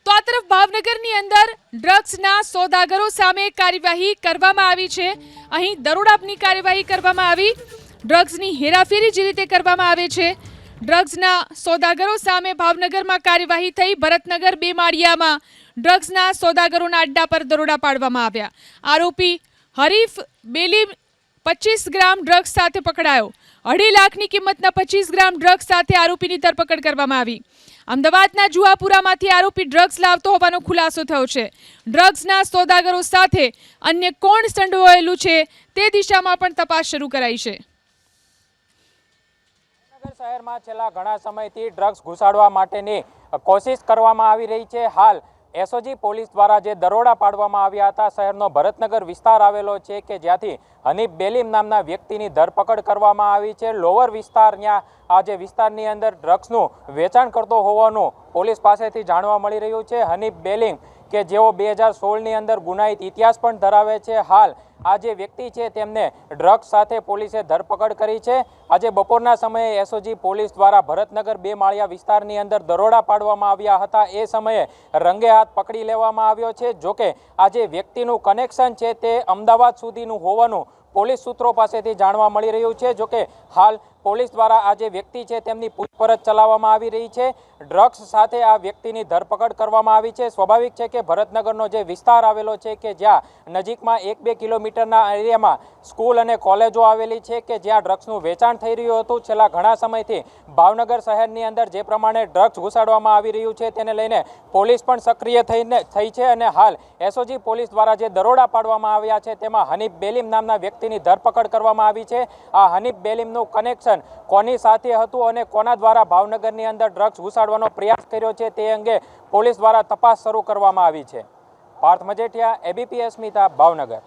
તો આ તરફ ભાવનગરની અંદર ડ્રગ્સના સોદાગરો સામે કાર્યવાહી કરવામાં આવી છે। અહીં દરોડાની કાર્યવાહી કરવામાં આવી। ડ્રગ્સની હેરાફેરી જે રીતે કરવામાં આવે છે, ડ્રગ્સના સોદાગરો સામે ભાવનગરમાં કાર્યવાહી થઈ। ભરતનગર બે માળિયામાં ડ્રગ્સના સોદાગરોના અડ્ડા પર દરોડા પાડવામાં આવ્યા। આરોપી હરીફ બેલીમ 25 ગ્રામ ડ્રગ્સ સાથે પકડાયો। 2.5 લાખની કિંમતના 25 ગ્રામ ડ્રગ્સ સાથે આરોપીની ધરપકડ કરવામાં આવી। અમદાવાદના જુહાપુરામાંથી આરોપી ડ્રગ્સ લાવતો હોવાનો ખુલાસો થયો છે। ડ્રગ્સના સોદાગરો સાથે અન્ય કોણ સંડોવાયેલું છે તે દિશામાં પણ તપાસ શરૂ કરાઈ છે। શહેરમાં છેલ્લા ઘણા સમયથી ડ્રગ્સ ઘુસાડવા માટેની કોશિશ કરવામાં આવી રહી છે। હાલ એસઓજી પોલીસ દ્વારા જે દરોડા પાડવામાં આવ્યા હતા, શહેરનો ભરતનગર વિસ્તાર આવેલો છે કે જ્યાંથી હનીફ બેલીમ નામના વ્યક્તિની ધરપકડ કરવામાં આવી છે। લોવર વિસ્તાર, ત્યાં આ જે વિસ્તારની અંદર ડ્રગ્સનું વેચાણ કરતો હોવાનું પોલીસ પાસેથી જાણવા મળી રહ્યું છે। હનીફ બેલીમ કે જેઓ 2016ની અંદર ગુનાહિત ઇતિહાસ પણ ધરાવે છે। હાલ આ જે વ્યક્તિ છે તેમને ડ્રગ્સ સાથે પોલીસે ધરપકડ કરી છે। આજે બપોરના સમયે એસઓજી પોલીસ દ્વારા ભરતનગર બે માળિયા વિસ્તારની અંદર દરોડા પાડવામાં આવ્યા હતા। એ સમયે રંગે હાથ પકડી લેવામાં આવ્યો છે। જોકે આ જે વ્યક્તિનું કનેક્શન છે તે અમદાવાદ સુધીનું હોવાનું પોલીસ સૂત્રો પાસેથી જાણવા મળી રહ્યું છે। જોકે હાલ પોલીસ દ્વારા આ જે વ્યક્તિ છે તેમની પૂછપરછ ચલાવવામાં આવી રહી છે। ડ્રગ્સ સાથે આ વ્યક્તિની ધરપકડ કરવામાં આવી છે। સ્વાભાવિક છે કે ભરતનગરનો જે વિસ્તાર આવેલો છે કે જ્યાં નજીકમાં 1-2 કિલોમીટરના એરિયામાં સ્કૂલ અને કોલેજો આવેલી છે કે જ્યાં ડ્રગ્સનું વેચાણ થઈ રહ્યું હતું। છેલ્લા ઘણા સમયથી ભાવનગર શહેરની અંદર જે પ્રમાણે ડ્રગ્સ ઘુસાડવામાં આવી રહ્યું છે તેને લઈને પોલીસ પણ સક્રિય થઈ છે અને હાલ એસઓજી પોલીસ દ્વારા જે દરોડા પાડવામાં આવ્યા છે તેમાં હનીફ બેલીમ નામના વ્યક્તિની ધરપકડ કરવામાં આવી છે। આ હનીફ બેલીમનું કનેક્શન કોની સાથે હતું અને કોના દ્વારા ભાવનગરની અંદર ડ્રગ્સ ઘુસાડવાનો પ્રયાસ કર્યો છે તે અંગે પોલીસ દ્વારા તપાસ શરૂ કરવામાં આવી છે। પાર્થ મજેઠિયા, એબીપી અસ્મિતા, ભાવનગર।